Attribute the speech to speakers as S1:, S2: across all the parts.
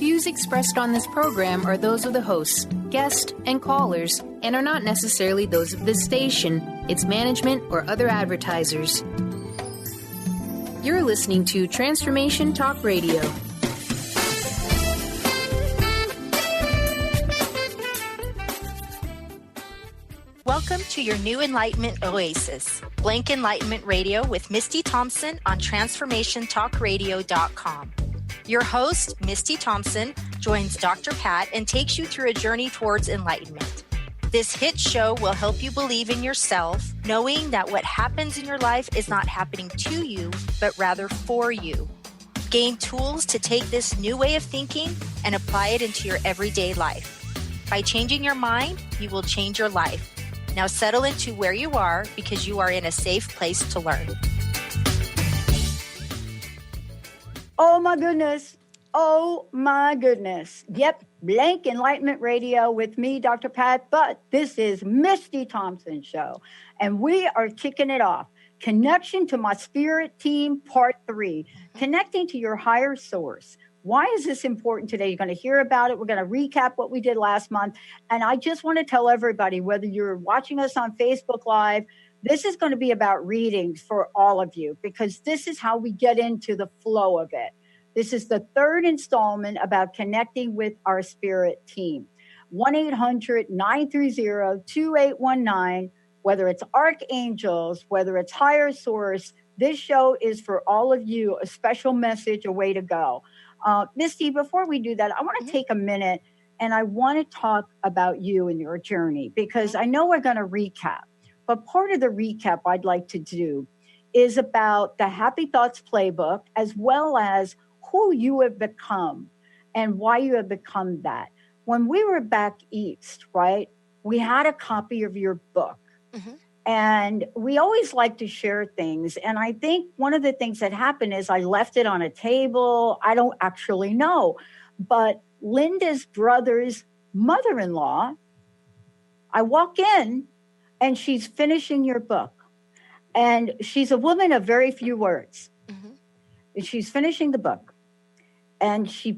S1: views expressed on this program are those of the hosts, guests, and callers, and are not necessarily those of this station, its management, or other advertisers. You're listening to Transformation Talk Radio.
S2: Welcome to your new Enlightenment Oasis, Blank Enlightenment Radio with Misty Thompson on TransformationTalkRadio.com. Your host, Misty Thompson, joins Dr. Pat and takes you through a journey towards enlightenment. This hit show will help you believe in yourself, knowing that what happens in your life is not happening to you, but rather for you. Gain tools to take this new way of thinking and apply it into your everyday life. By changing your mind, you will change your life. Now settle into where you are because you are in a safe place to learn.
S3: Oh my goodness. Oh my goodness. Yep. Blank Enlightenment Radio with me, Dr. Pat, but this is Misty Thompson's show. And we are kicking it off. Connection to my spirit team, part 3. Connecting to your higher source. Why is this important today? You're going to hear about it. We're going to recap what we did last month. And I just want to tell everybody, whether you're watching us on Facebook Live, this is going to be about readings for all of you, because this is how we get into the flow of it. This is the third installment about connecting with our spirit team. 1-800-930-2819, whether it's archangels, whether it's higher source, this show is for all of you, a special message, a way to go. Misty, before we do that, I want to take a minute and I want to talk about you and your journey, because I know we're going to recap, but part of the recap I'd like to do is about the Happy Thoughts Playbook, as well as who you have become and why you have become that. When we were back east, right, we had a copy of your book. Mm-hmm. And we always like to share things. And I think one of the things that happened is I left it on a table. I don't actually know. But Linda's brother's mother-in-law, I walk in and she's finishing your book. And she's a woman of very few words. Mm-hmm. And she's finishing the book. And she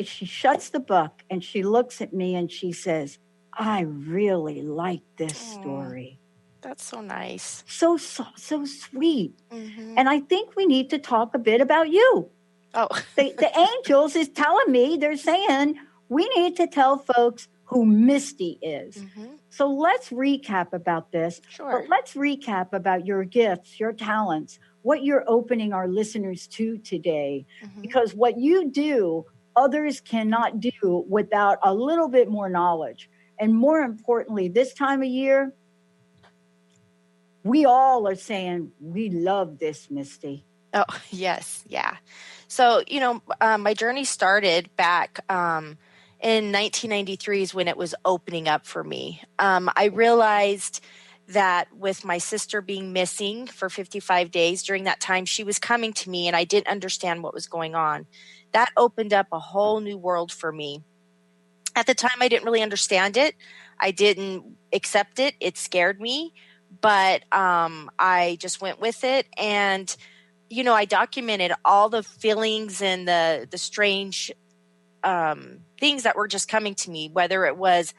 S3: shuts the book and she looks at me and she says, I really like this story.
S2: That's so nice.
S3: So sweet.
S2: Mm-hmm.
S3: And I think we need to talk a bit about you.
S2: Oh.
S3: the angels is telling me, they're saying, we need to tell folks who Misty is. Mm-hmm. So let's recap about this.
S2: Sure.
S3: But let's recap about your gifts, your talents, what you're opening our listeners to today. Mm-hmm. Because what you do, others cannot do without a little bit more knowledge. And more importantly, this time of year, we all are saying, we love this, Misty.
S2: Oh, yes. Yeah. So, my journey started back in 1993 is when it was opening up for me. I realized that with my sister being missing for 55 days, during that time, she was coming to me and I didn't understand what was going on. That opened up a whole new world for me. At the time, I didn't really understand it. I didn't accept it. It scared me. But I just went with it. And, I documented all the feelings and the strange things that were just coming to me, whether it was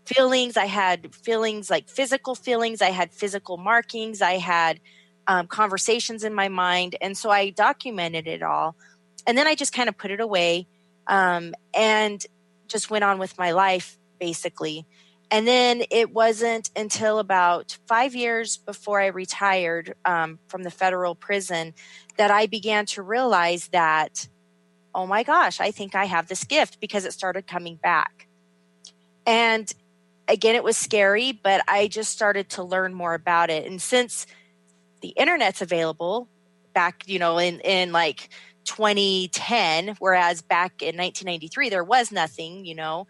S2: feelings. I had feelings like physical feelings. I had physical markings. I had conversations in my mind. And so I documented it all. And then I just kind of put it away and just went on with my life, basically. And then it wasn't until about 5 years before I retired from the federal prison that I began to realize that, oh my gosh, I think I have this gift, because it started coming back. And again, it was scary, but I just started to learn more about it. And since the internet's available back, in like 2010, whereas back in 1993, there was nothing,
S3: No,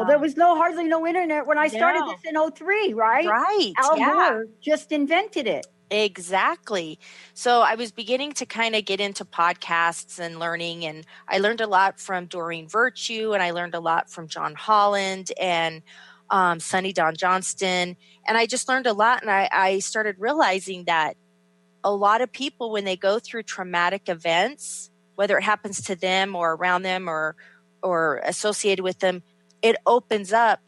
S3: there was hardly no internet when I started this in 2003, right?
S2: Right.
S3: Al Gore just invented it.
S2: Exactly. So I was beginning to kind of get into podcasts and learning, and I learned a lot from Doreen Virtue, and I learned a lot from John Holland and Sonny Don Johnston. And I just learned a lot, and I started realizing that a lot of people, when they go through traumatic events, whether it happens to them or around them or or associated with them, it opens up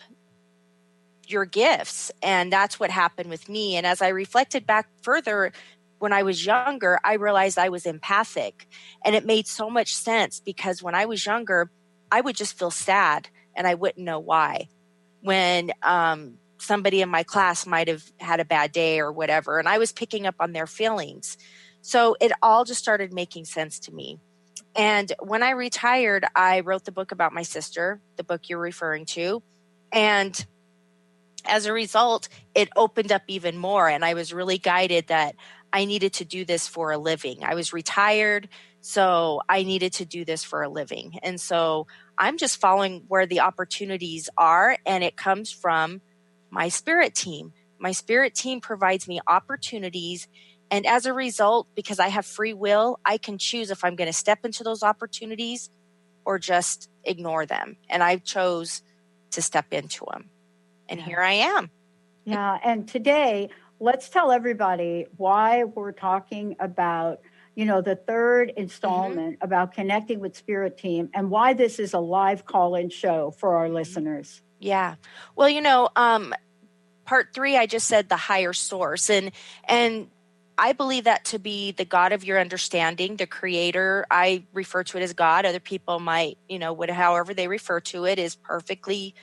S2: your gifts. And that's what happened with me. And as I reflected back further, when I was younger, I realized I was empathic. And it made so much sense because when I was younger, I would just feel sad and I wouldn't know why. When somebody in my class might have had a bad day or whatever, and I was picking up on their feelings. So it all just started making sense to me. And when I retired, I wrote the book about my sister, the book you're referring to. And as a result, it opened up even more. And I was really guided that I needed to do this for a living. I was retired, so I needed to do this for a living. And so I'm just following where the opportunities are, and it comes from my spirit team. My spirit team provides me opportunities. And as a result, because I have free will, I can choose if I'm going to step into those opportunities or just ignore them. And I chose to step into them. And here I am.
S3: Yeah. And today, let's tell everybody why we're talking about, the third installment about connecting with Spirit Team and why this is a live call-in show for our listeners.
S2: Yeah. Well, part 3, I just said the higher source. And I believe that to be the God of your understanding, the creator. I refer to it as God. Other people might, however they refer to it is perfect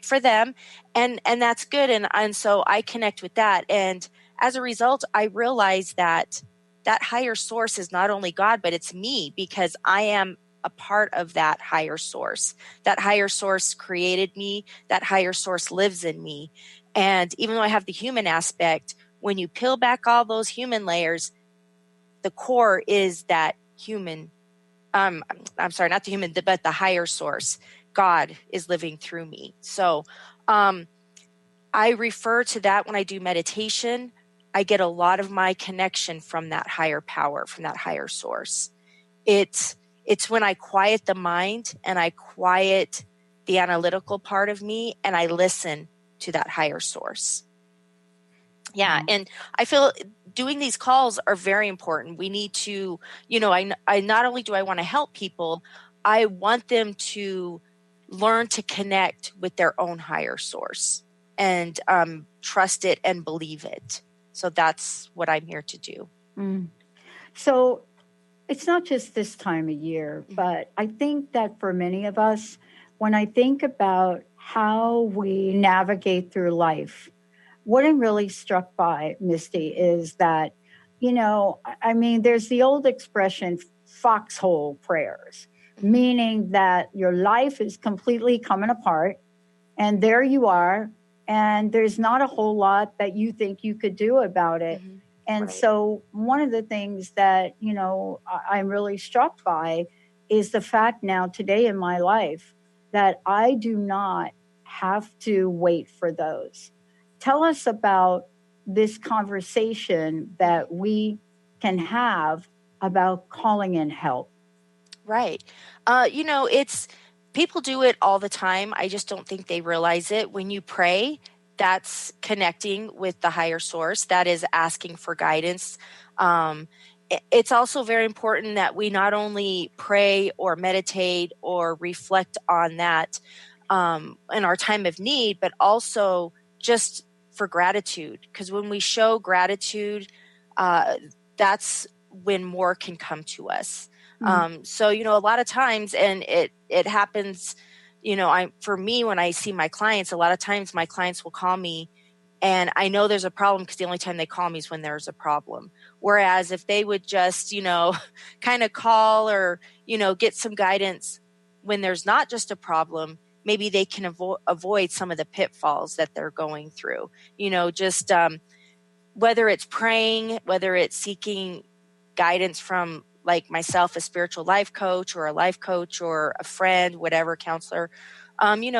S2: for them. And that's good. And so I connect with that. And as a result, I realize that higher source is not only God, but it's me, because I am a part of that higher source. That higher source created me. That higher source lives in me. And even though I have the human aspect, when you peel back all those human layers, the core is that human, I'm sorry, not the human, but the higher source. God is living through me. So I refer to that when I do meditation. I get a lot of my connection from that higher power, from that higher source. It's when I quiet the mind and I quiet the analytical part of me and I listen to that higher source. Yeah. And I feel doing these calls are very important. We need to, I not only do I want to help people, I want them to learn to connect with their own higher source and trust it and believe it. So that's what I'm here to do.
S3: So it's not just this time of year, but I think that for many of us, when I think about how we navigate through life, what I'm really struck by, Misty, is that, there's the old expression, foxhole prayers, meaning that your life is completely coming apart and there you are, and there's not a whole lot that you think you could do about it. And so one of the things that, I'm really struck by is the fact now today in my life that I do not have to wait for those. Tell us about this conversation that we can have about calling in help.
S2: Right. It's people do it all the time. I just don't think they realize it. When you pray, that's connecting with the higher source. That is asking for guidance. It's also very important that we not only pray or meditate or reflect on that in our time of need, but also just for gratitude. Because when we show gratitude, that's when more can come to us. So, a lot of times, and it happens, for me, when I see my clients, a lot of times my clients will call me and I know there's a problem because the only time they call me is when there's a problem. Whereas if they would just, kind of call or, get some guidance when there's not just a problem, maybe they can avoid some of the pitfalls that they're going through, just whether it's praying, whether it's seeking guidance from like myself, a spiritual life coach or a life coach or a friend, whatever, counselor,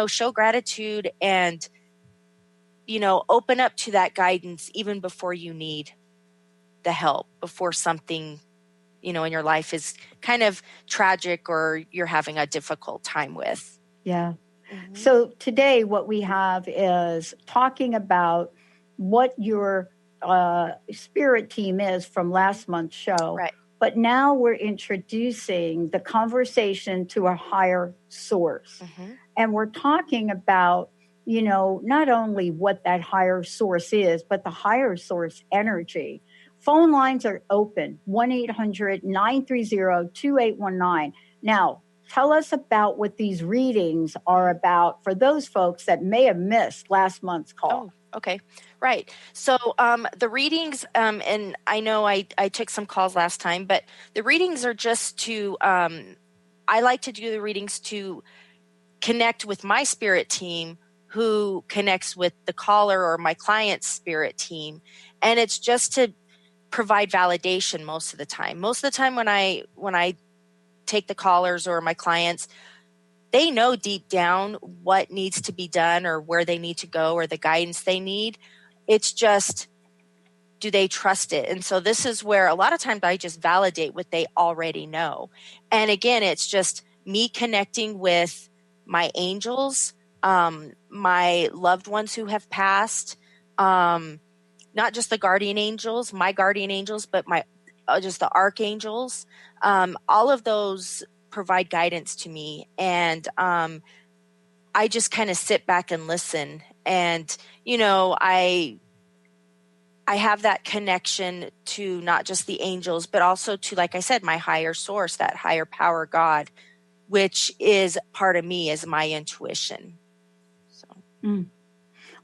S2: show gratitude and, open up to that guidance even before you need the help, before something, in your life is kind of tragic or you're having a difficult time with.
S3: Yeah. So today what we have is talking about what your spirit team is from last month's show.
S2: Right.
S3: but now we're introducing the conversation to a higher source.
S2: Mm-hmm.
S3: And we're talking about, not only what that higher source is, but the higher source energy. Phone lines are open, 1-800-930-2819. Now, tell us about what these readings are about for those folks that may have missed last month's call.
S2: Oh, okay. Right. So the readings, and I know I took some calls last time, but the readings are just to, I like to do the readings to connect with my spirit team who connects with the caller or my client's spirit team. And it's just to provide validation most of the time. Most of the time when I take the callers or my clients, they know deep down what needs to be done or where they need to go or the guidance they need. It's just, do they trust it? And so this is where a lot of times I just validate what they already know. And again, it's just me connecting with my angels, my loved ones who have passed, not just the guardian angels, my guardian angels, but my just the archangels. All of those provide guidance to me, and I just kind of sit back and listen. And I have that connection to not just the angels, but also to, like I said, my higher source, that higher power, God, which is part of me, as my intuition. So.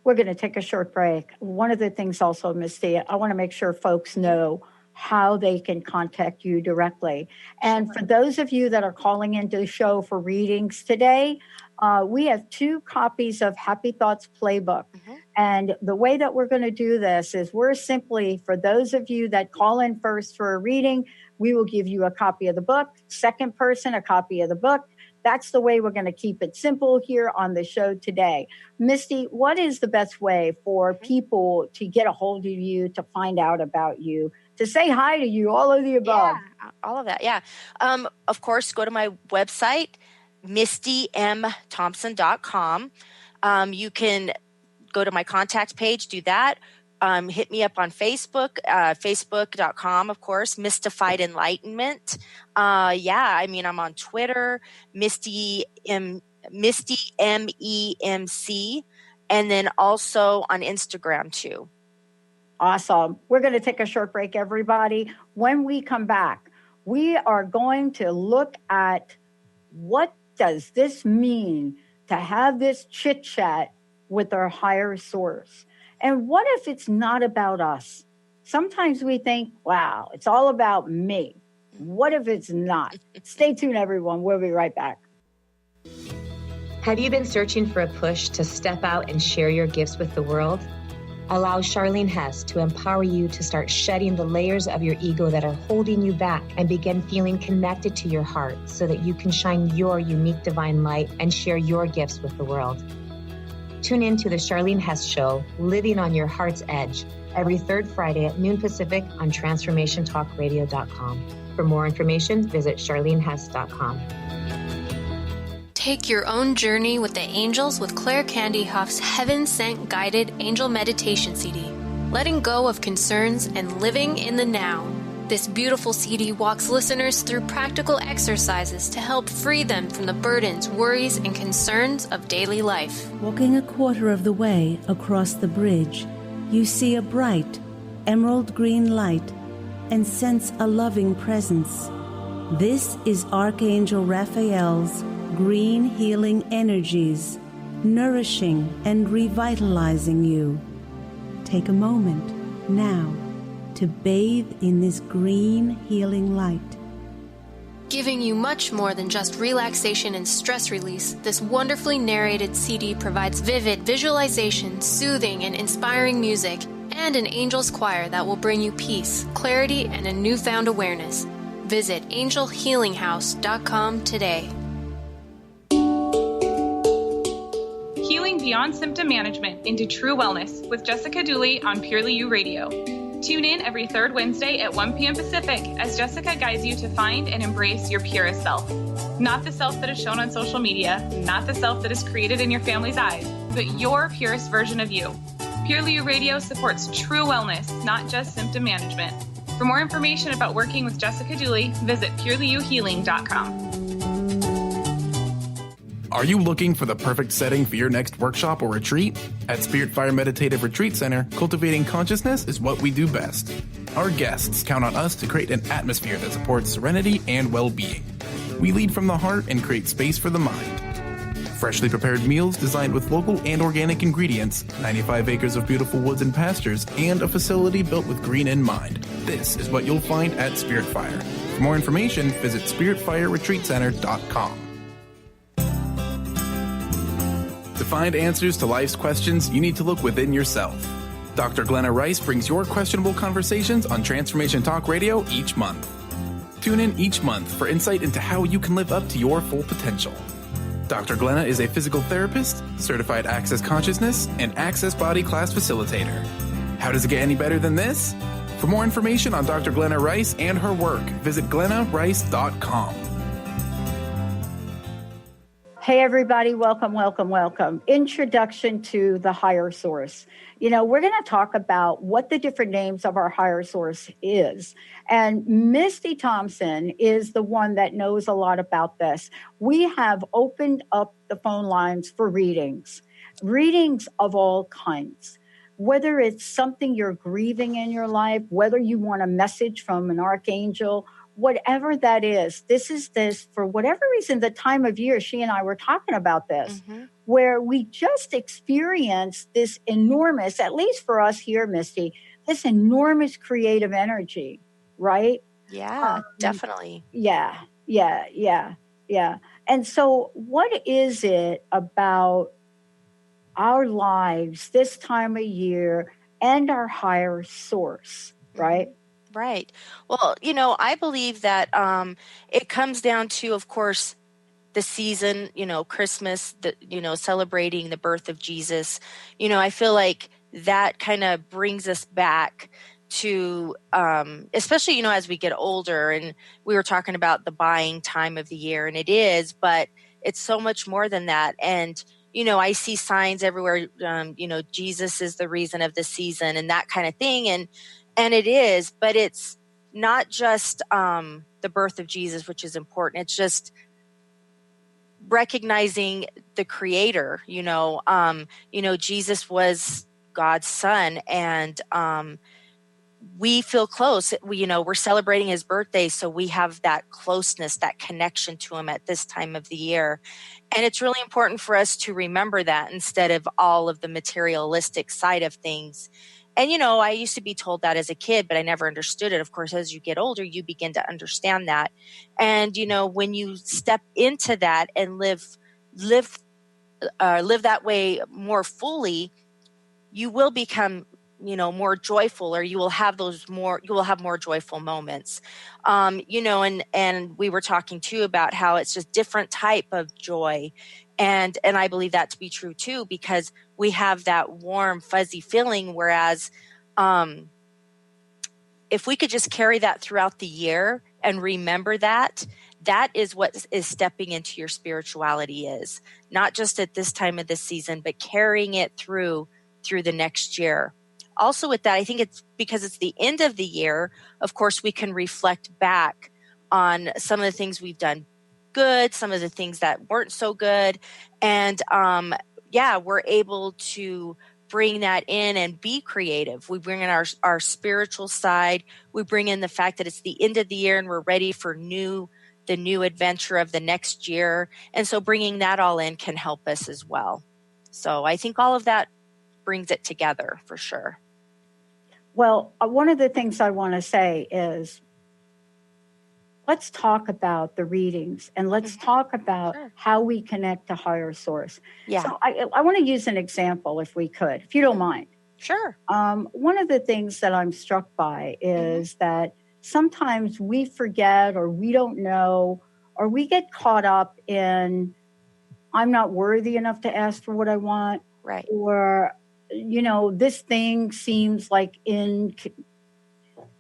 S3: We're going to take a short break. One of the things also, Misty, I want to make sure folks know how they can contact you directly. And for those of you that are calling into the show for readings today, we have 2 copies of Happy Thoughts Playbook. Mm-hmm. And the way that we're going to do this is we're simply, for those of you that call in first for a reading, we will give you a copy of the book. Second person, a copy of the book. That's the way we're going to keep it simple here on the show today. Misty, what is the best way for people to get a hold of you, to find out about you, to say hi to you, all of the above?
S2: Yeah, all of that, yeah. Of course, go to my website, mistymthompson.com. You can go to my contact page, do that. Hit me up on Facebook, facebook.com, of course, Mystified Enlightenment. I'm on Twitter, Misty MEMC, and then also on Instagram too.
S3: Awesome. We're going to take a short break, everybody. When we come back, we are going to look at what does this mean to have this chit chat with our higher source. And what if it's not about us? Sometimes we think, wow, it's all about me. What if it's not? Stay tuned, everyone. We'll be right back.
S4: Have you been searching for a push to step out and share your gifts with the world? Allow Charlene Hess to empower you to start shedding the layers of your ego that are holding you back and begin feeling connected to your heart so that you can shine your unique divine light and share your gifts with the world. Tune in to the Charlene Hess Show, Living on Your Heart's Edge, every third Friday at noon Pacific on TransformationTalkRadio.com. For more information, visit CharleneHess.com.
S1: Take your own journey with the angels with Claire Candy Huff's Heaven Sent Guided Angel Meditation CD, letting go of concerns and living in the now. This beautiful CD walks listeners through practical exercises to help free them from the burdens, worries, and concerns of daily life.
S5: Walking a quarter of the way across the bridge, you see a bright, emerald green light and sense a loving presence. This is Archangel Raphael's green healing energies, nourishing and revitalizing you. Take a moment now to bathe in this green healing light.
S1: Giving you much more than just relaxation and stress release, this wonderfully narrated CD provides vivid visualization, soothing and inspiring music, and an angel's choir that will bring you peace, clarity, and a newfound awareness. Visit angelhealinghouse.com today.
S6: Healing beyond symptom management into true wellness with Jessica Dooley on Purely You Radio. Tune in every third Wednesday at 1 p.m. Pacific as Jessica guides you to find and embrace your purest self. Not the self that is shown on social media, not the self that is created in your family's eyes, but your purest version of you. Purely You Radio supports true wellness, not just symptom management. For more information about working with Jessica Dooley, visit purelyyouhealing.com.
S7: Are you looking for the perfect setting for your next workshop or retreat? At Spirit Fire Meditative Retreat Center, cultivating consciousness is what we do best. Our guests count on us to create an atmosphere that supports serenity and well-being. We lead from the heart and create space for the mind. Freshly prepared meals designed with local and organic ingredients, 95 acres of beautiful woods and pastures, and a facility built with green in mind. This is what you'll find at Spirit Fire. For more information, visit spiritfireretreatcenter.com. To find answers to life's questions, you need to look within yourself. Dr. Glenna Rice brings your questionable conversations on Transformation Talk Radio each month. Tune in each month for insight into how you can live up to your full potential. Dr. Glenna is a physical therapist, certified Access Consciousness, and Access Body Class facilitator. How does it get any better than this? For more information on Dr. Glenna Rice and her work, visit glennarice.com.
S3: Hey, everybody. Welcome, welcome, welcome. Introduction to the higher source. You know, we're going to talk about what the different names of our higher source is. And Misty Thompson is the one that knows a lot about this. We have opened up the phone lines for readings of all kinds. Whether it's something you're grieving in your life, whether you want a message from an archangel, whatever that is, this is this, for whatever reason, the time of year, she and I were talking about this, where we just experienced this enormous, at least for us here, Misty, this enormous creative energy, right?
S2: Yeah, definitely.
S3: Yeah. And so what is it about our lives this time of year and our higher source, right?
S2: Right. Well, you know, I believe that it comes down to, of course, the season, you know, Christmas, celebrating the birth of Jesus. You know, I feel like that kind of brings us back to, especially, you know, as we get older, and we were talking about the buying time of the year, and it is, but it's so much more than that. And, you know, I see signs everywhere, you know, Jesus is the reason of the season and that kind of thing. And it is, but it's not just the birth of Jesus, which is important. It's just recognizing the Creator. You know, Jesus was God's son, and we feel close. We're celebrating his birthday, so we have that closeness, that connection to him at this time of the year. And it's really important for us to remember that instead of all of the materialistic side of things. And, you know, I used to be told that as a kid, but I never understood it. Of course, as you get older, you begin to understand that. And, you know, when you step into that and live that way more fully, you will become, you know, more joyful, or you will have more joyful moments. You know, and we were talking too about how it's just different type of joy. And I believe that to be true too, because we have that warm, fuzzy feeling. Whereas, if we could just carry that throughout the year and remember that is what is stepping into your spirituality, is not just at this time of the season, but carrying it through the next year. Also with that, I think it's because it's the end of the year. Of course, we can reflect back on some of the things we've done good, some of the things that weren't so good. And we're able to bring that in and be creative. We bring in our spiritual side. We bring in the fact that it's the end of the year and we're ready for the new adventure of the next year. And so bringing that all in can help us as well. So I think all of that brings it together for sure.
S3: Well, one of the things I want to say is, let's talk about the readings, and let's talk about how we connect to higher source.
S2: Yeah.
S3: So I want to use an example, if we could, if you don't mind.
S2: Sure.
S3: One of the things that I'm struck by is that sometimes we forget, or we don't know, or we get caught up in, I'm not worthy enough to ask for what I want.
S2: Right.
S3: Or, you know, this thing seems like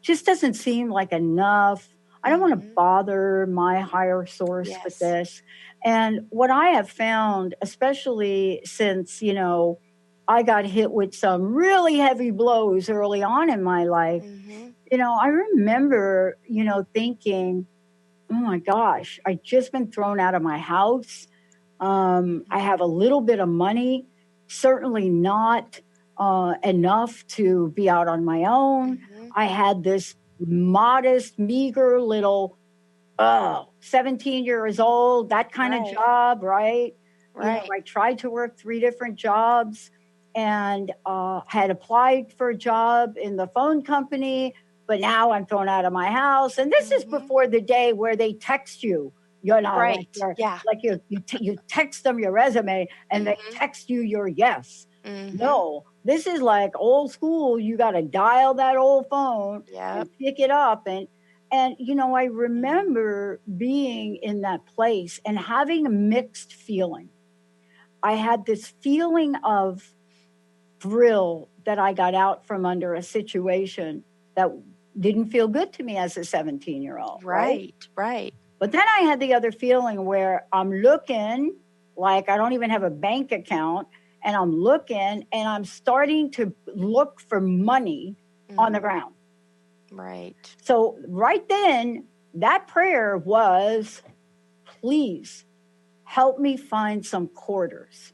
S3: just doesn't seem like enough. I don't want to bother my higher source with this. And what I have found, especially since, you know, I got hit with some really heavy blows early on in my life, I remember, thinking, oh my gosh, I just been thrown out of my house. I have a little bit of money, certainly not enough to be out on my own. I had this modest, meager little 17 years old, that kind of job, right?
S2: Right.
S3: I tried to work 3 different jobs and had applied for a job in the phone company, but now I'm thrown out of my house. And this is before the day where they text you,
S2: Right.
S3: like you text them your resume and they text you your yes. No, this is like old school. You got to dial that old phone and pick it up. And I remember being in that place and having a mixed feeling. I had this feeling of thrill that I got out from under a situation that didn't feel good to me as a 17-year-old.
S2: Right.
S3: But then I had the other feeling where I'm looking like I don't even have a bank account, and I'm looking and I'm starting to look for money on the ground.
S2: Right.
S3: So right then, that prayer was, please help me find some quarters.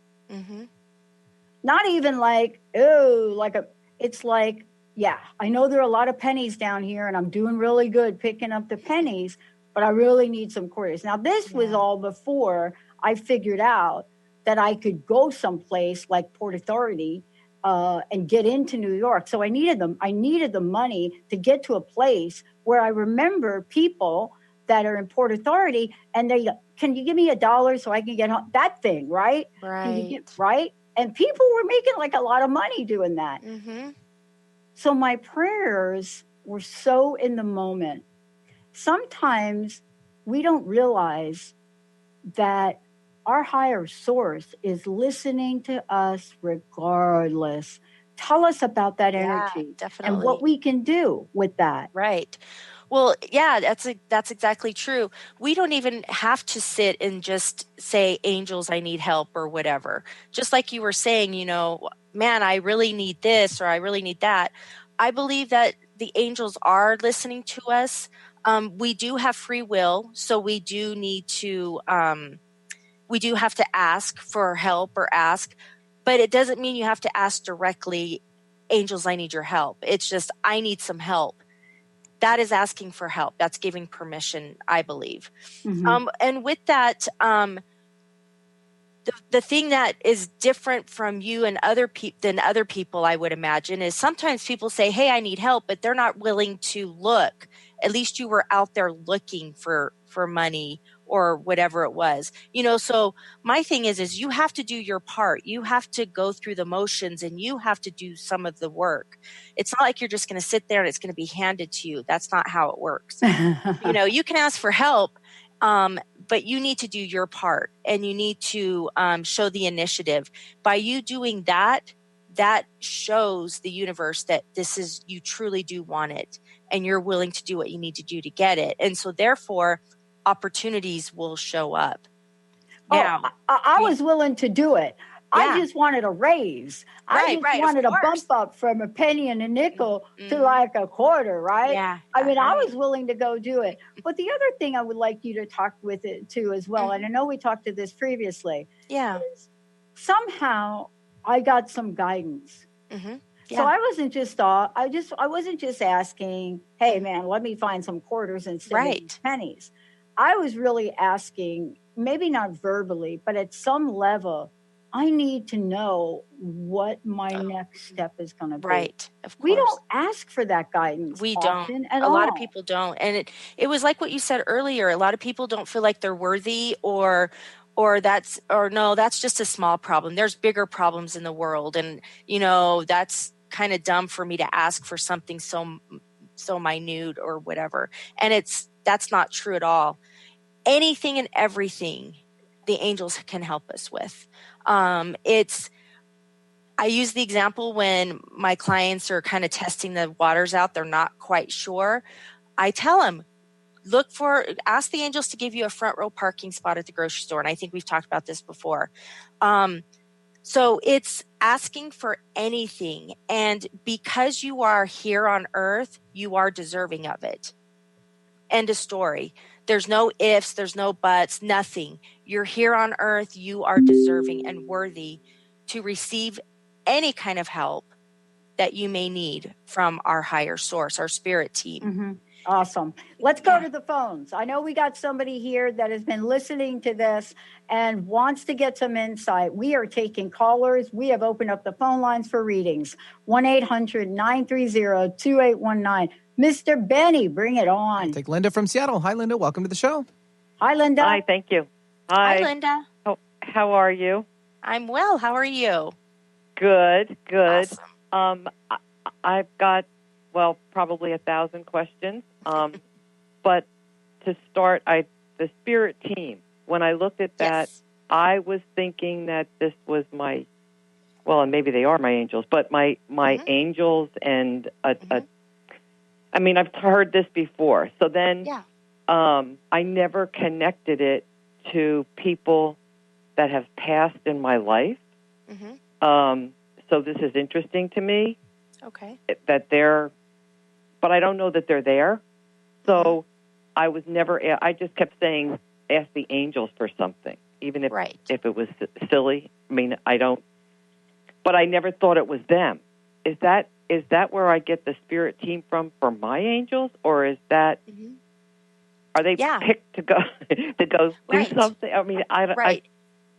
S3: Not even like, it's like, yeah, I know there are a lot of pennies down here and I'm doing really good picking up the pennies, but I really need some quarters. Now, this was all before I figured out that I could go someplace like Port Authority and get into New York. So I needed the money to get to a place where I remember people that are in Port Authority and can you give me $1 so I can get home? That thing, right?
S2: Right.
S3: And people were making like a lot of money doing that. So my prayers were so in the moment. Sometimes we don't realize that our higher source is listening to us regardless. Tell us about that energy
S2: definitely.
S3: and what we can do with that.
S2: Right. Well, yeah, that's exactly true. We don't even have to sit and just say, angels, I need help or whatever. Just like you were saying, man, I really need this or I really need that. I believe that the angels are listening to us. We do have free will, so we do need to, we do have to ask for help or ask, but it doesn't mean you have to ask directly, angels, I need your help. It's just, I need some help. That is asking for help. That's giving permission, I believe. And with that, the thing that is different from you and other people, I would imagine, is sometimes people say, hey, I need help, but they're not willing to look. At least you were out there looking for money or whatever it was. So my thing is you have to do your part. You have to go through the motions and you have to do some of the work. It's not like you're just going to sit there and it's going to be handed to you. That's not how it works. You can ask for help, but you need to do your part and you need to show the initiative. By you doing that, that shows the universe that you truly do want it and you're willing to do what you need to do to get it. And so therefore, opportunities will show up. Now,
S3: I was willing to do it. I just wanted a raise. I just wanted a bump up from a penny and a nickel to like a quarter, right?
S2: Yeah.
S3: I mean, I was willing to go do it. But the other thing I would like you to talk with it too as well, and I know we talked to this previously.
S2: Yeah.
S3: Somehow I got some guidance. So I wasn't just I wasn't just asking, hey man, let me find some quarters instead of these pennies. I was really asking, maybe not verbally, but at some level, I need to know what my next step is going to be.
S2: Right. Of course.
S3: We don't ask for that guidance.
S2: We don't. A lot of people don't. And it was like what you said earlier. A lot of people don't feel like they're worthy or that's just a small problem. There's bigger problems in the world. And, that's kind of dumb for me to ask for something so minute or whatever. And that's not true at all. Anything and everything the angels can help us with. I use the example when my clients are kind of testing the waters out, they're not quite sure. I tell them, ask the angels to give you a front row parking spot at the grocery store. And I think we've talked about this before. So it's asking for anything. And because you are here on earth, you are deserving of it. End of story. There's no ifs, there's no buts, nothing. You're here on earth, you are deserving and worthy to receive any kind of help that you may need from our higher source, our spirit team.
S3: Mm-hmm. Awesome. Let's go to the phones. I know we got somebody here that has been listening to this and wants to get some insight. We are taking callers. We have opened up the phone lines for readings. 1-800-930-2819. Mr. Benny, bring it on.
S8: Take Linda from Seattle. Hi, Linda. Welcome to the show.
S3: Hi, Linda.
S9: Hi, thank you. Hi.
S2: Hi, Linda.
S9: How are you?
S2: I'm well. How are you?
S9: Good.
S2: Awesome.
S9: I've got, probably 1,000 questions. But to start, the spirit team, when I looked at that,
S2: Yes.
S9: I was thinking that this was and maybe they are my angels, but my angels and I mean, I've heard this before. So then I never connected it to people that have passed in my life.
S2: Mm-hmm.
S9: So this is interesting to me.
S2: Okay.
S9: That but I don't know that they're there. So I was I just kept saying, ask the angels for something, even if it was silly. I mean, but I never thought it was them. Is that where I get the spirit team from for my angels, or is that, are they picked to go do something? I mean,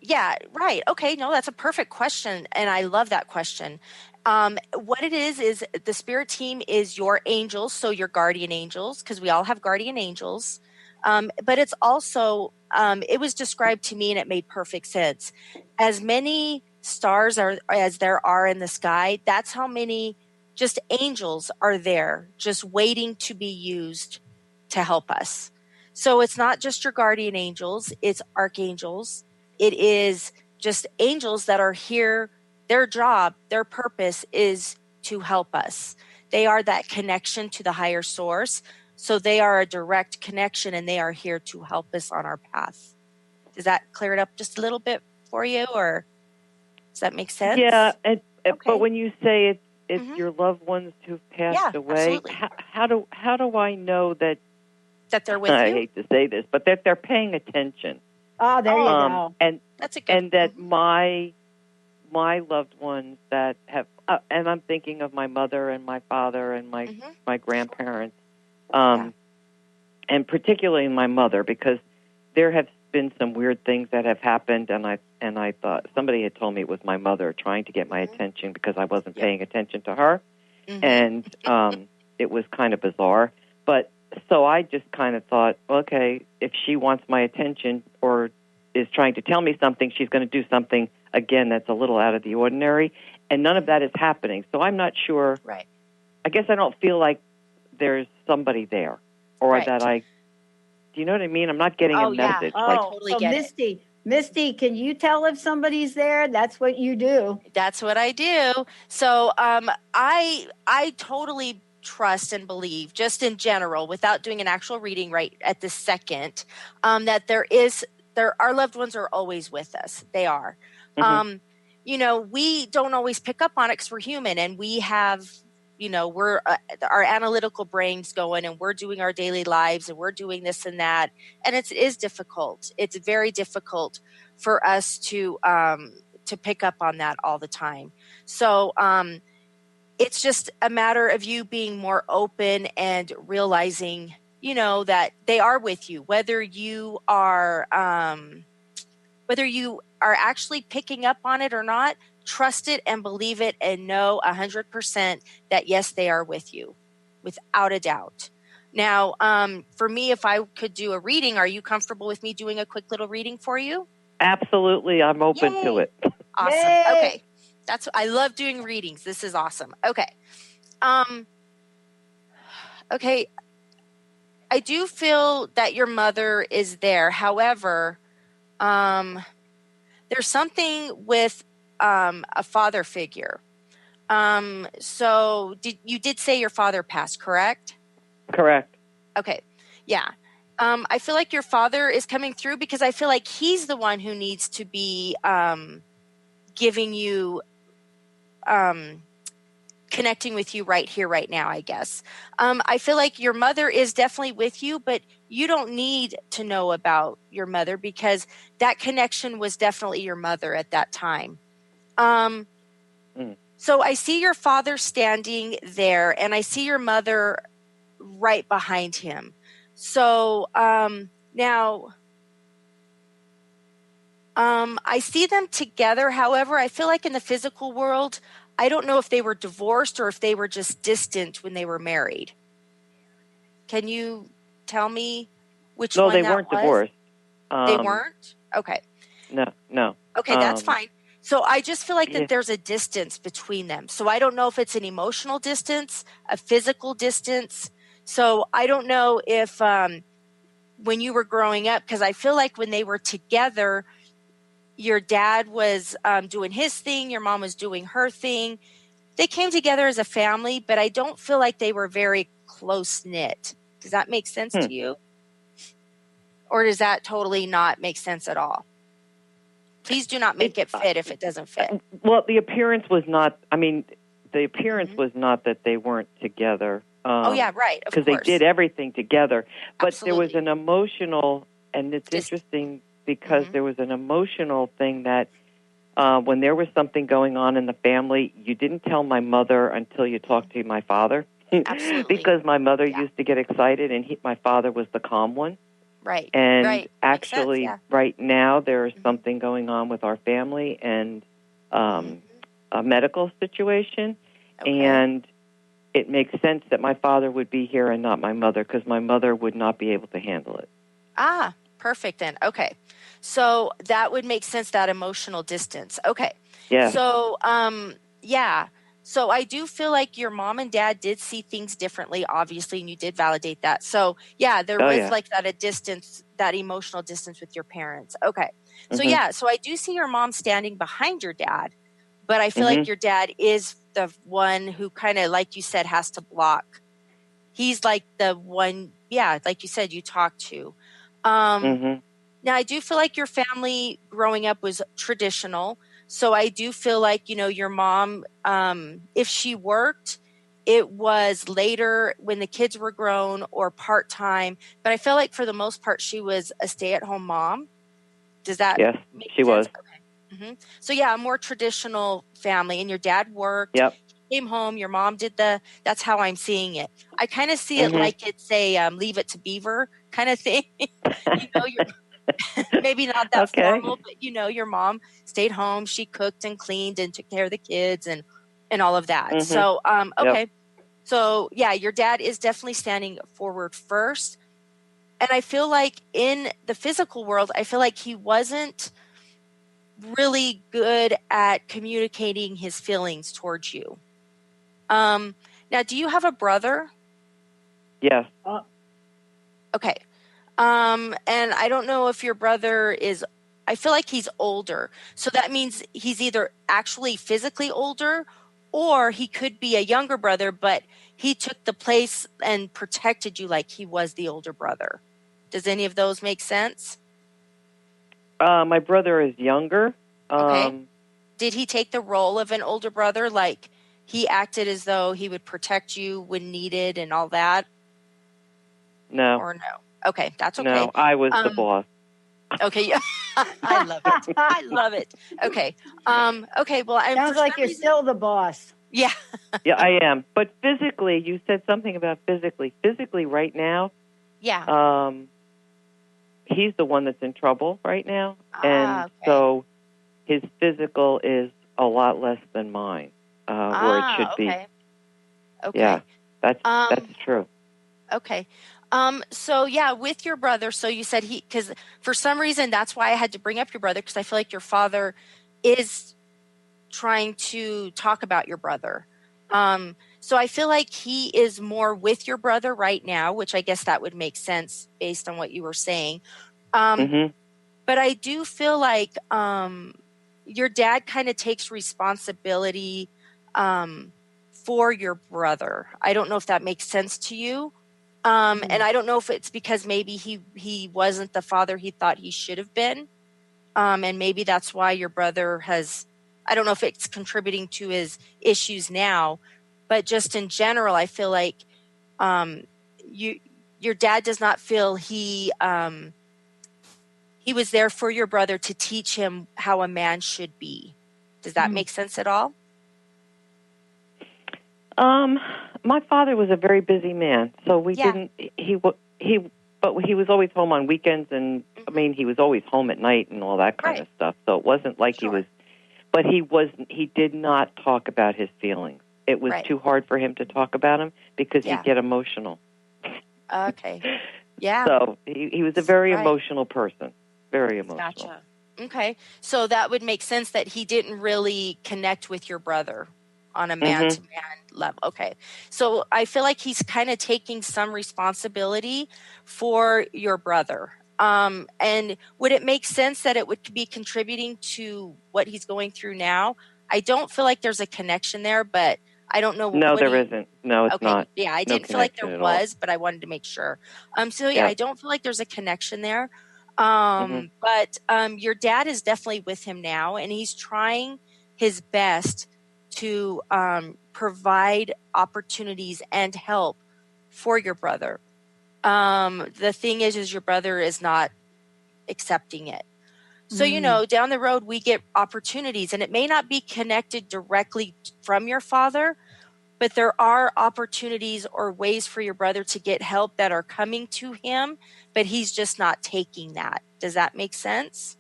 S2: Yeah, right. Okay, no, that's a perfect question, and I love that question. What it is the spirit team is your angels, so your guardian angels, because we all have guardian angels. But it's also, it was described to me, and it made perfect sense. As many stars as there are in the sky, that's how many just angels are there, just waiting to be used to help us. So it's not just your guardian angels, it's archangels. It is just angels that are here. Their job, their purpose is to help us. They are that connection to the higher source. So they are a direct connection, and they are here to help us on our path. Does that clear it up just a little bit for you, or does that make sense?
S9: Yeah, but when you say it's your loved ones who've passed away, how do I know that
S2: they're with you?
S9: I hate to say this, but that they're paying attention.
S3: Oh, there you go.
S9: And
S2: that's a good.
S9: And that my loved ones that have, and I'm thinking of my mother and my father and my grandparents, and particularly my mother, because there have been some weird things that have happened, and I thought somebody had told me it was my mother trying to get my attention because I wasn't paying attention to her, and it was kind of bizarre, but. So I just kind of thought, okay, if she wants my attention or is trying to tell me something, she's going to do something, again, that's a little out of the ordinary. And none of that is happening. So I'm not sure.
S2: Right.
S9: I guess I don't feel like there's somebody there or that do you know what I mean? I'm not getting a message.
S3: Yeah. Totally get it. Misty, can you tell if somebody's there? That's what you do.
S2: That's what I do. So I totally trust and believe, just in general, without doing an actual reading right at this second, that our loved ones are always with us. They are. We don't always pick up on it because we're human, and we have, we're our analytical brains going, and we're doing our daily lives, and we're doing this and that, and it is difficult. It's very difficult for us to pick up on that all the time. So it's just a matter of you being more open and realizing, that they are with you, whether you are actually picking up on it or not. Trust it and believe it, and know 100% that yes, they are with you, without a doubt. Now, for me, if I could do a reading, are you comfortable with me doing a quick little reading for you?
S9: Absolutely, I'm open to it.
S2: Awesome.
S3: Yay.
S2: Okay. I love doing readings. This is awesome. Okay. Okay. I do feel that your mother is there. However, there's something with a father figure. So you did say your father passed, correct?
S9: Correct.
S2: Okay. Yeah. I feel like your father is coming through because I feel like he's the one who needs to be giving you, connecting with you right here, right now, I guess. I feel like your mother is definitely with you, but you don't need to know about your mother because that connection was definitely your mother at that time. So I see your father standing there, and I see your mother right behind him. So now I see them together. However, I feel like in the physical world, I don't know if they were divorced or if they were just distant when they were married. Can you tell me which one that was?
S9: No, they weren't divorced.
S2: They weren't? Okay.
S9: No.
S2: Okay, that's fine. So I just feel like that there's a distance between them. So I don't know if it's an emotional distance, a physical distance. So I don't know if when you were growing up, because I feel like when they were together, your dad was doing his thing, your mom was doing her thing. They came together as a family, but I don't feel like they were very close-knit. Does that make sense to you? Or does that totally not make sense at all? Please do not make it fit if it doesn't fit.
S9: Well, the appearance was not, was not that they weren't together.
S2: Oh, yeah, right, of course.
S9: Because they did everything together. But
S2: Absolutely.
S9: there was an emotional, and it's interesting because there was an emotional thing that when there was something going on in the family, you didn't tell my mother until you talked to my father.
S2: Absolutely.
S9: Because my mother used to get excited, and my father was the calm one.
S2: Right.
S9: And actually, right now, there is something going on with our family and a medical situation. Okay. And it makes sense that my father would be here and not my mother because my mother would not be able to handle it.
S2: Ah, perfect then. Okay. So that would make sense, that emotional distance. Okay.
S9: Yeah.
S2: So, So I do feel like your mom and dad did see things differently, obviously, and you did validate that. So, there was like that a distance, that emotional distance with your parents. Okay. So, so I do see your mom standing behind your dad, but I feel like your dad is the one who kind of, like you said, has to block. He's like the one, like you said, you talked to. Now, I do feel like your family growing up was traditional. So I do feel like, your mom, if she worked, it was later when the kids were grown or part-time. But I feel like for the most part, she was a stay-at-home mom. Does that
S9: make sense? Yes, she was.
S2: Okay. So, a more traditional family. And your dad worked.
S9: Yep.
S2: He came home. Your mom did that's how I'm seeing it. I kind of see it like it's a Leave It to Beaver kind of thing. Maybe not that formal, but your mom stayed home. She cooked and cleaned and took care of the kids and all of that. So, okay. Yep. So, your dad is definitely standing forward first. And I feel like in the physical world, I feel like he wasn't really good at communicating his feelings towards you. Now, do you have a brother?
S9: Yes.
S2: Okay. And I don't know if your brother I feel like he's older. So that means he's either actually physically older or he could be a younger brother, but he took the place and protected you like he was the older brother. Does any of those make sense?
S9: My brother is younger.
S2: Okay. Did he take the role of an older brother? Like he acted as though he would protect you when needed and all that?
S9: No.
S2: Or no? Okay, that's okay.
S9: No, I was the boss.
S2: Okay, I love it. I love it. Okay. Okay, well,
S3: sounds like you're still the boss.
S2: Yeah.
S9: Yeah, I am. But physically, you said something about physically. Physically, right now, he's the one that's in trouble right now. And so his physical is a lot less than mine, where it should be.
S2: Okay.
S9: Yeah, that's true.
S2: Okay. So with your brother, so you said because for some reason, that's why I had to bring up your brother, because I feel like your father is trying to talk about your brother. So I feel like he is more with your brother right now, which I guess that would make sense based on what you were saying. But I do feel like, your dad kind of takes responsibility, for your brother. I don't know if that makes sense to you. And I don't know if it's because maybe he wasn't the father he thought he should have been. And maybe that's why your brother has I don't know if it's contributing to his issues now, but just in general, I feel like your dad does not feel he was there for your brother to teach him how a man should be. Does that make sense at all?
S9: My father was a very busy man, so we didn't. But he was always home on weekends, and I mean, he was always home at night and all that kind of stuff. So it wasn't like he was. But he wasn't. He did not talk about his feelings. It was too hard for him to talk about them because he'd get emotional.
S2: Okay. Yeah.
S9: So he was a very emotional person. Very emotional.
S2: Gotcha. Okay. So that would make sense that he didn't really connect with your brother on a man-to-man level. Okay. So I feel like he's kind of taking some responsibility for your brother. And would it make sense that it would be contributing to what he's going through now? I don't feel like there's a connection there, but I don't know.
S9: No, there isn't. No, it's not.
S2: Yeah, I didn't feel like there was, but I wanted to make sure. So I don't feel like there's a connection there. But your dad is definitely with him now, and he's trying his best to provide opportunities and help for your brother. The thing is your brother is not accepting it. So, down the road, we get opportunities, and it may not be connected directly from your father, but there are opportunities or ways for your brother to get help that are coming to him, but he's just not taking that. Does that make sense?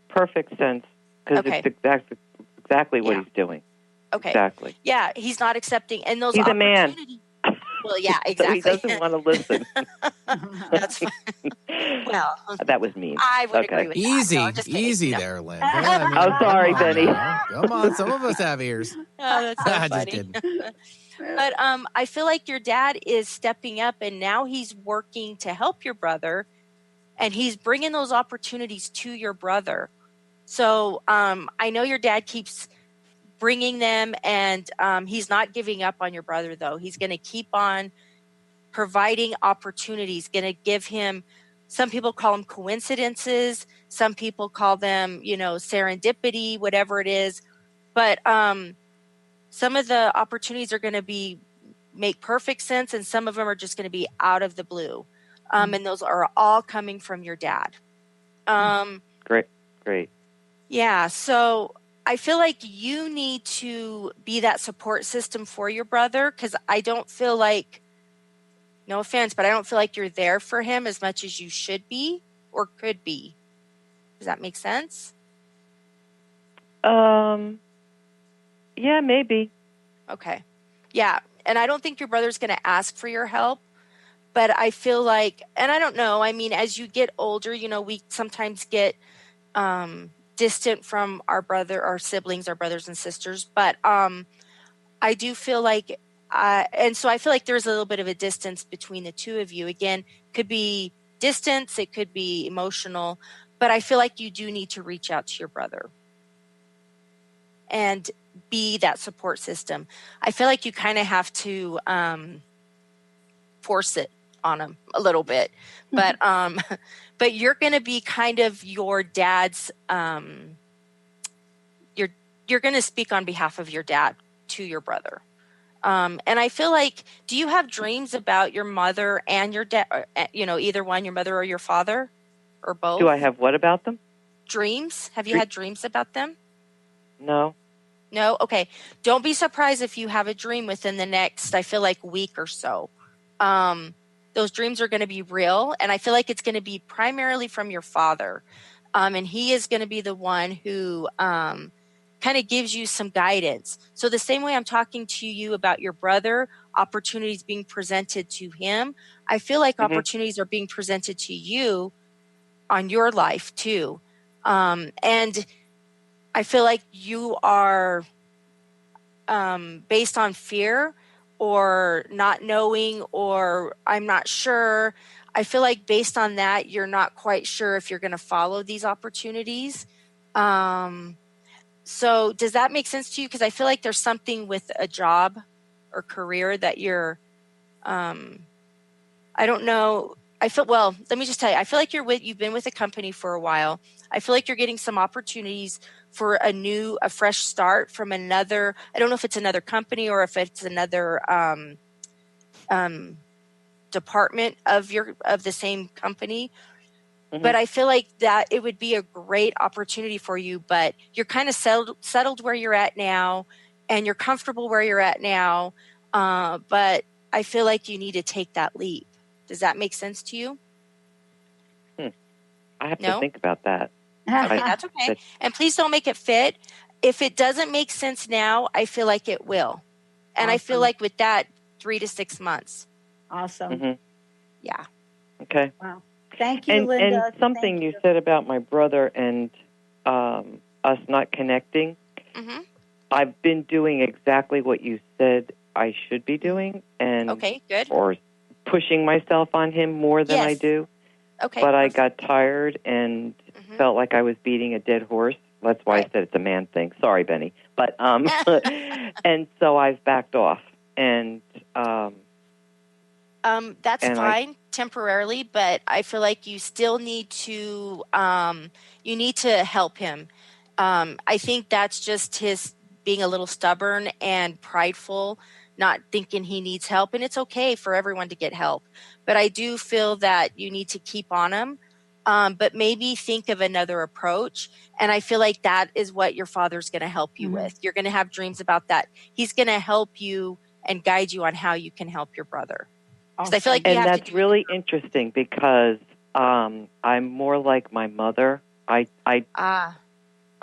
S9: Perfect sense, because it's exactly what he's doing.
S2: Okay.
S9: Exactly.
S2: Yeah, he's not accepting. And those
S9: he's a man.
S2: Well, yeah, exactly.
S9: So he doesn't want to listen.
S2: That's fine. Well,
S9: that was mean.
S2: I would agree with that.
S8: Easy there, Lynn.
S9: Sorry, Benny.
S8: Come on, some of us have ears.
S2: Oh, that's so
S8: I
S2: funny.
S8: just didn't.
S2: But I feel like your dad is stepping up, and now he's working to help your brother, and he's bringing those opportunities to your brother. So I know your dad keeps bringing them, and he's not giving up on your brother, though. He's going to keep on providing opportunities, going to give him, some people call them coincidences, some people call them, serendipity, whatever it is. But some of the opportunities are going to make perfect sense, and some of them are just going to be out of the blue. And those are all coming from your dad.
S9: Great.
S2: Yeah, so I feel like you need to be that support system for your brother, because I don't feel like, no offense, but I don't feel like you're there for him as much as you should be or could be. Does that make sense?
S9: Yeah, maybe.
S2: Okay. Yeah, and I don't think your brother's going to ask for your help, but I feel like, and I don't know, I mean, as you get older, we sometimes get distant from our siblings, our brothers and sisters. But I do feel like, and so I feel like there's a little bit of a distance between the two of you. Again, could be distance, it could be emotional, but I feel like you do need to reach out to your brother and be that support system. I feel like you kind of have to force it on him a little bit, but you're going to be kind of your dad's, you're going to speak on behalf of your dad to your brother. And I feel like, do you have dreams about your mother and your dad, either one, your mother or your father, or both?
S9: Do I have what about them?
S2: Dreams? Have you had dreams about them?
S9: No.
S2: No? Okay. Don't be surprised if you have a dream within the next, I feel like, week or so. Those dreams are going to be real, and I feel like it's going to be primarily from your father. And he is going to be the one who kind of gives you some guidance. So the same way I'm talking to you about your brother, opportunities being presented to him, I feel like opportunities are being presented to you on your life too. And I feel like you are, based on fear or not knowing, or I'm not sure, I feel like based on that, you're not quite sure if you're going to follow these opportunities. So does that make sense to you? Because I feel like there's something with a job or career that you're, I don't know. well, let me just tell you, I feel like you've been with the company for a while. I feel like you're getting some opportunities for a fresh start from another, I don't know if it's another company or if it's another department of the same company. Mm-hmm. But I feel like that it would be a great opportunity for you, but you're kind of settled where you're at now and you're comfortable where you're at now. But I feel like you need to take that leap. Does that make sense to you?
S9: I have to think about that.
S2: Okay, that's okay. And please don't make it fit. If it doesn't make sense now, I feel like it will. And I feel like with that, 3 to 6 months.
S3: Awesome.
S9: Mm-hmm.
S2: Yeah.
S9: Okay.
S3: Wow. Thank you, Linda.
S9: And something you said about my brother and us not connecting.
S2: Mm-hmm.
S9: I've been doing exactly what you said I should be doing, and
S2: okay, good.
S9: Or pushing myself on him more than I do.
S2: Okay.
S9: But I got tired and felt like I was beating a dead horse. That's why I said it's a man thing. Sorry, Benny. But and so I've backed off, and
S2: that's fine temporarily, but I feel like you still need to help him. I think that's just his being a little stubborn and prideful, not thinking he needs help, and it's okay for everyone to get help. But I do feel that you need to keep on him, but maybe think of another approach. And I feel like that is what your father's going to help you with. You're going to have dreams about that. He's going to help you and guide you on how you can help your brother.
S3: Awesome.
S2: I feel like
S9: that's really interesting because I'm more like my mother.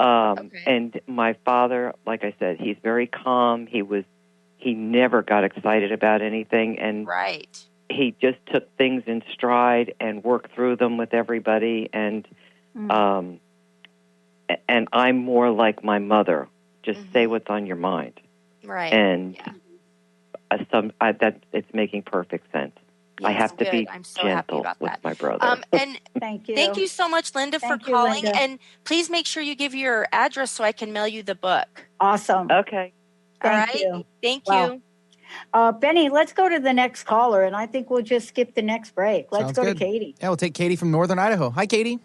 S9: And my father, like I said, he's very calm. He never got excited about anything, and he just took things in stride and worked through them with everybody. And and I'm more like my mother. Just say what's on your mind,
S2: right?
S9: And that it's making perfect sense.
S2: Yes,
S9: I have to be
S2: I'm so
S9: gentle
S2: happy about
S9: with
S2: that.
S9: my brother.
S2: And
S3: thank you.
S2: Thank you so much, Linda, for calling.
S3: Linda.
S2: And please make sure you give your address so I can mail you the book.
S3: Awesome.
S9: Okay.
S3: Thank you.
S2: Thank you.
S3: Benny, let's go to the next caller, and I think we'll just skip the next break. Let's go
S8: good.
S3: to Katie.
S8: Yeah, we'll take Katie from Northern Idaho. Hi, Katie.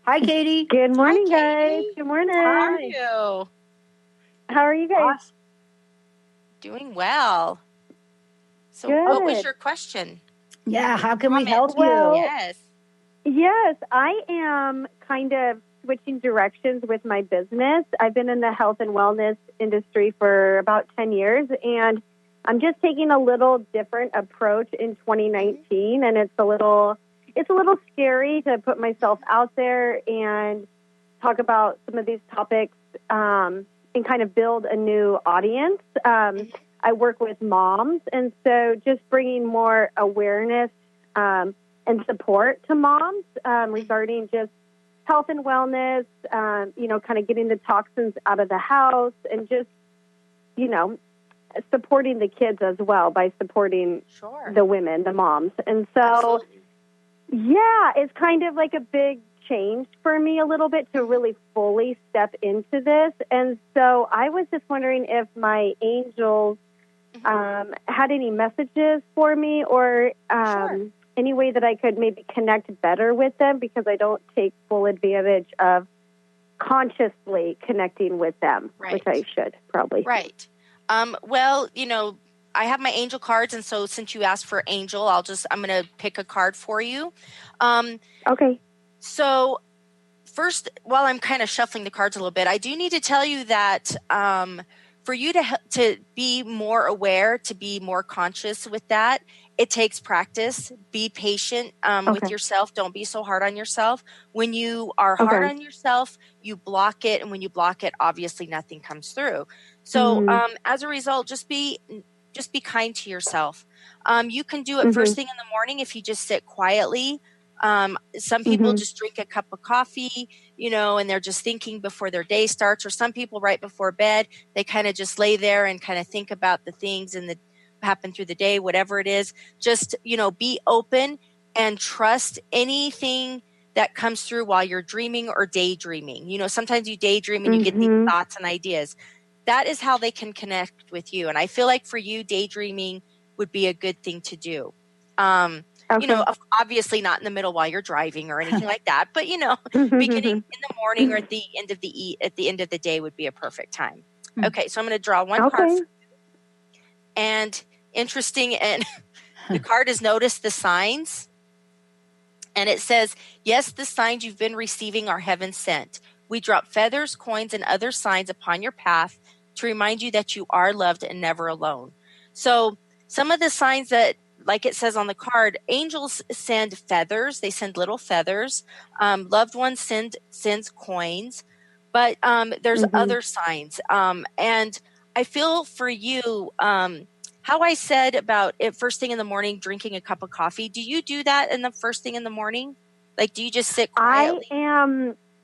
S3: Hi, Katie.
S10: Good morning,
S2: Katie.
S10: guys. Good morning.
S2: How are you?
S10: How are you guys?
S3: Awesome.
S2: Doing well. So
S10: Good.
S2: What was your question?
S3: Yeah, how can we help
S10: well,
S3: you?
S10: Yes, I am kind of switching directions with my business. I've been in the health and wellness industry for about 10 years, and I'm just taking a little different approach in 2019, and it's a little scary to put myself out there and talk about some of these topics and kind of build a new audience. I work with moms, and so just bringing more awareness and support to moms regarding just health and wellness, kind of getting the toxins out of the house and just, supporting the kids as well by supporting the women, the moms. And so, it's kind of like a big change for me a little bit to really fully step into this. And so I was just wondering if my angels had any messages for me or any way that I could maybe connect better with them, because I don't take full advantage of consciously connecting with them, which I should probably.
S2: Right. Well, I have my angel cards, and so since you asked for angel, I'm going to pick a card for you.
S10: Okay.
S2: So first, while I'm kind of shuffling the cards a little bit, I do need to tell you that for you to be more aware, to be more conscious with that, it takes practice. Be patient with yourself. Don't be so hard on yourself. When you are hard on yourself, you block it. And when you block it, obviously nothing comes through. So as a result, just be kind to yourself. You can do it first thing in the morning if you just sit quietly. Some people just drink a cup of coffee, and they're just thinking before their day starts, or some people right before bed, they kind of just lay there and kind of think about the things and that happen through the day, whatever it is. Just, be open and trust anything that comes through while you're dreaming or daydreaming. Sometimes you daydream and you get these thoughts and ideas. That is how they can connect with you. And I feel like for you, daydreaming would be a good thing to do. you know, obviously not in the middle while you're driving or anything like that, but you know, beginning in the morning or at the end of the day would be a perfect time. Okay, so I'm going to draw one card for you. And interesting, and the card is notice the signs. And it says, yes, the signs you've been receiving are heaven sent. We drop feathers, coins, and other signs upon your path to remind you that you are loved and never alone. So some of the signs that, like it says on the card, angels send feathers. They send little feathers. Loved ones sends coins. But there's other signs. And I feel for you, how I said about it first thing in the morning, drinking a cup of coffee. Do you do that in the first thing in the morning? Like, do you just sit quietly?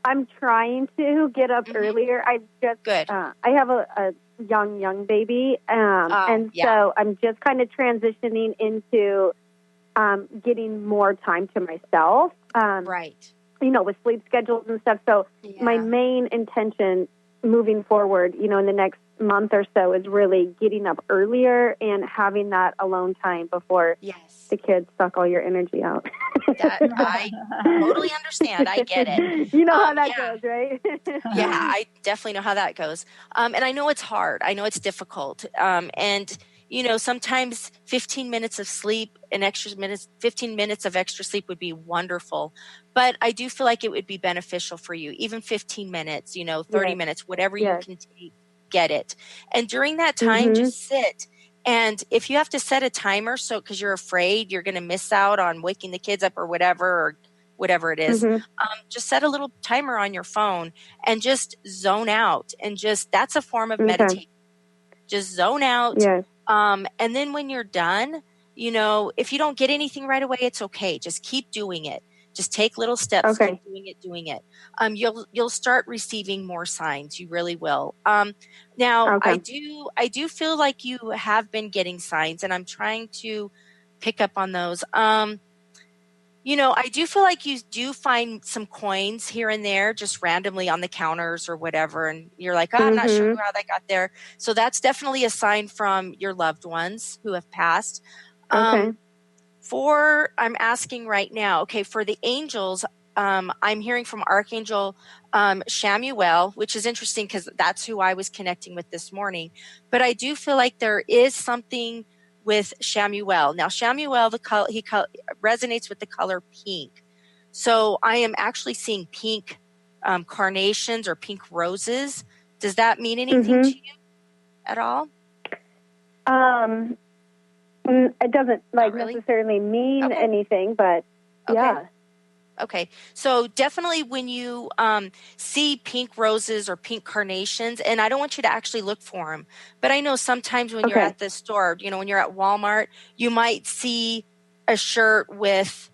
S10: I'm trying to get up earlier. I just, I have a young baby. So I'm just kind of transitioning into getting more time to myself.
S2: Right.
S10: You know, with sleep schedules and stuff. So my main intention moving forward, you know, in the next month or so is really getting up earlier and having that alone time before the kids suck all your energy out.
S2: I totally understand. I get it.
S10: You know how that goes, right?
S2: Yeah, I definitely know how that goes. And I know it's hard. I know it's difficult. And, you know, sometimes 15 minutes of sleep, 15 minutes of extra sleep would be wonderful. But I do feel like it would be beneficial for you. Even 15 minutes, you know, 30 minutes, whatever you can take, get it. And during that time, just sit. And if you have to set a timer, so because you're afraid you're going to miss out on waking the kids up or whatever it is, just set a little timer on your phone and just zone out. And just, that's a form of meditation. Just zone out. And then when you're done, you know, if you don't get anything right away, it's okay. Just keep doing it. Just take little steps, keep doing it. You'll start receiving more signs. You really will. Now, I do feel like you have been getting signs, and I'm trying to pick up on those. You know, I do feel like you do find some coins here and there, just randomly on the counters or whatever, and you're like, I'm not sure how that got there. So that's definitely a sign from your loved ones who have passed. I'm asking right now, for the angels, I'm hearing from Archangel Shamuel, which is interesting because that's who I was connecting with this morning. But I do feel like there is something with Shamuel. Now, Shamuel, he resonates with the color pink. So I am actually seeing pink carnations or pink roses. Does that mean anything to you at all?
S10: It doesn't necessarily mean anything, but
S2: Okay. So definitely when you see pink roses or pink carnations, and I don't want you to actually look for them, but I know sometimes when you're at the store, you know, when you're at Walmart, you might see a shirt with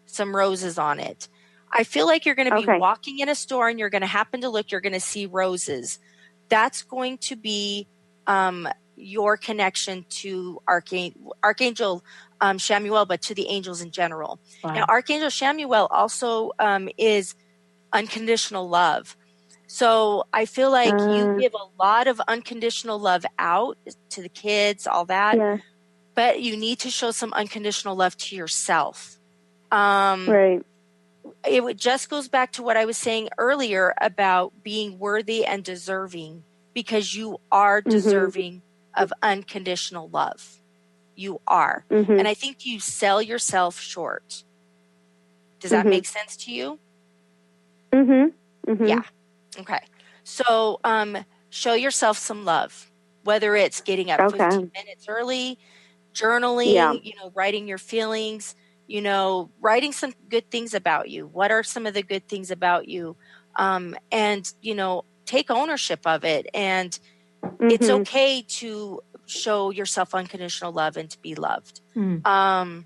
S2: some roses on it. I feel like you're going to be walking in a store and you're going to happen to look, you're going to see roses. That's going to be your connection to Archangel Shamuel, but to the angels in general. Wow. Now, Archangel Shamuel also is unconditional love. So I feel like you give a lot of unconditional love out to the kids, all that, but you need to show some unconditional love to yourself. It just goes back to what I was saying earlier about being worthy and deserving, because you are deserving of unconditional love. You are. And I think you sell yourself short. Does that make sense to you? Yeah. Okay. So show yourself some love, whether it's getting up 15 minutes early, journaling, you know, writing your feelings, you know, writing some good things about you. What are some of the good things about you? And, you know, take ownership of it. And it's okay to show yourself unconditional love and to be loved.
S3: I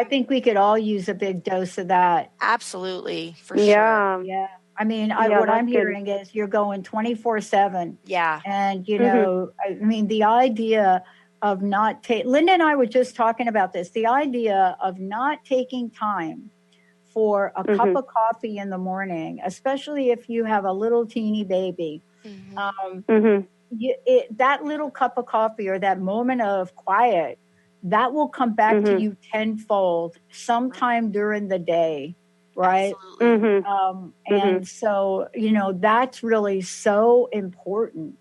S3: think we could all use a big dose of that.
S2: Absolutely, for
S3: sure.
S2: Yeah.
S3: I mean, what I'm hearing is you're going 24/7.
S2: Yeah.
S3: And, you know, I mean, the idea of not Linda and I were just talking about this, the idea of not taking time for a cup of coffee in the morning, especially if you have a little teeny baby. That little cup of coffee or that moment of quiet that will come back to you tenfold sometime during the day, right? And so, that's really so important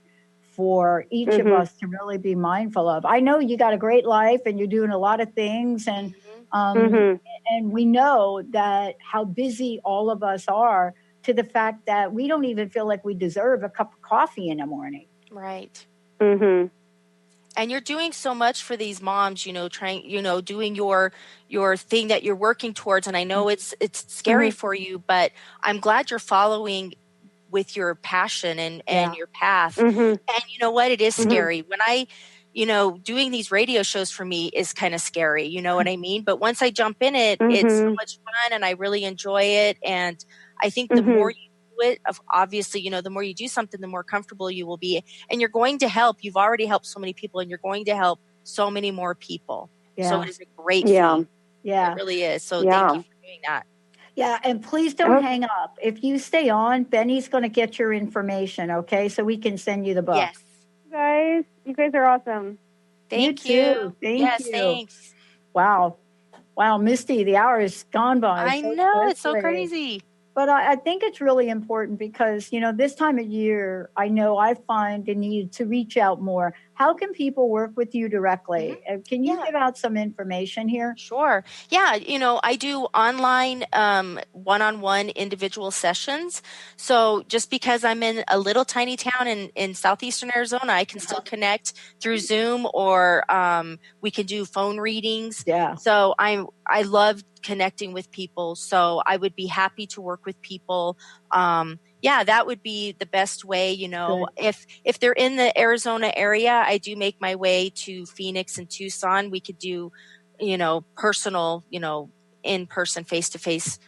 S3: for each of us to really be mindful of. I know you got a great life and you're doing a lot of things, and and we know that how busy all of us are, to the fact that we don't even feel like we deserve a cup of coffee in the morning.
S2: Right. And you're doing so much for these moms, doing your thing that you're working towards. And I know it's scary for you, but I'm glad you're following with your passion and your path. And you know what? It is scary. When I, doing these radio shows for me is kind of scary. You know what I mean? But once I jump in it, it's so much fun and I really enjoy it. And I think the more you do it, obviously, the more you do something, the more comfortable you will be. And you're going to help. You've already helped so many people and you're going to help so many more people. So it is a great thing. It really is. So thank you for doing that.
S3: Yeah, and please don't hang up. If you stay on, Benny's going to get your information, okay? So we can send you the book.
S2: Yes.
S10: You guys are awesome.
S2: Thank
S3: you. Thank you.
S2: Thanks.
S3: Wow, Misty, the hour is gone by.
S2: I know, it's so crazy.
S3: But I think it's really important because, this time of year, I know I find the need to reach out more. How can people work with you directly? Can you give out some information here?
S2: Sure. Yeah. I do online one-on-one individual sessions. So just because I'm in a little tiny town in southeastern Arizona, I can still connect through Zoom or we can do phone readings.
S3: Yeah.
S2: So I love connecting with people. So I would be happy to work with people. That would be the best way, if they're in the Arizona area, I do make my way to Phoenix and Tucson. We could do, personal, in-person, face-to-face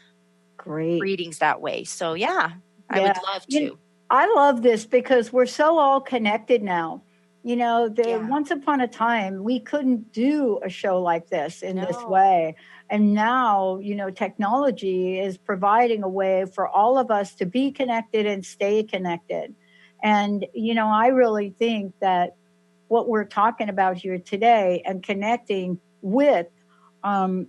S2: readings that way. So I would love to.
S3: I love this because we're so all connected now. Once upon a time, we couldn't do a show like this in this way. And now, technology is providing a way for all of us to be connected and stay connected. And, I really think that what we're talking about here today and connecting with our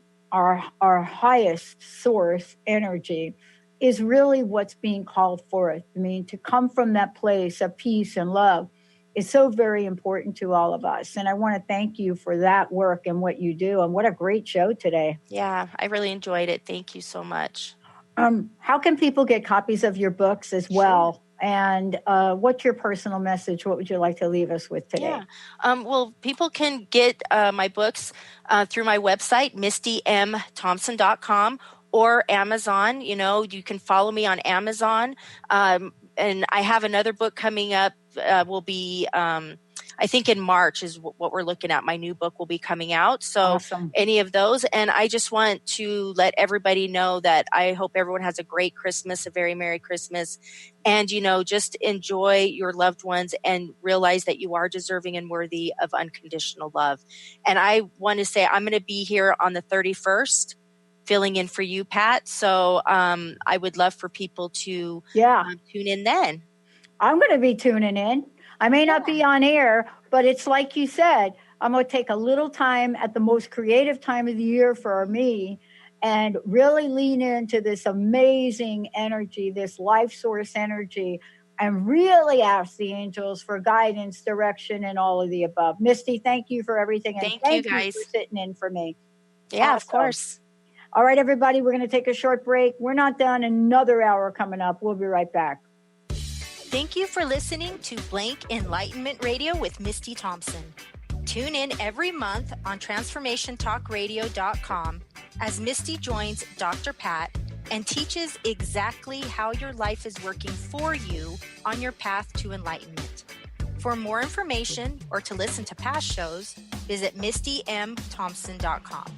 S3: highest source energy is really what's being called forth. I mean, to come from that place of peace and love is so very important to all of us. And I want to thank you for that work and what you do. And what a great show today.
S2: Yeah, I really enjoyed it. Thank you so much.
S3: How can people get copies of your books as well? And what's your personal message? What would you like to leave us with today?
S2: Well, people can get my books through my website, mistymthompson.com, or Amazon. You can follow me on Amazon. And I have another book coming up. Will be, I think in March is what we're looking at. My new book will be coming out. So any of those. And I just want to let everybody know that I hope everyone has a great Christmas, a very Merry Christmas. And, just enjoy your loved ones and realize that you are deserving and worthy of unconditional love. And I want to say I'm going to be here on the 31st. Filling in for you, Pat. So I would love for people to tune in then.
S3: I'm going to be tuning in. I may not be on air, but it's like you said, I'm going to take a little time at the most creative time of the year for me and really lean into this amazing energy, this life source energy, and really ask the angels for guidance, direction, and all of the above. Misty, thank you for everything. And
S2: thank you guys
S3: for sitting in for me.
S2: Yeah, of course.
S3: All right, everybody, we're going to take a short break. We're not done. Another hour coming up. We'll be right back.
S1: Thank you for listening to Blank Enlightenment Radio with Misty Thompson. Tune in every month on TransformationTalkRadio.com as Misty joins Dr. Pat and teaches exactly how your life is working for you on your path to enlightenment. For more information or to listen to past shows, visit MistyMThompson.com.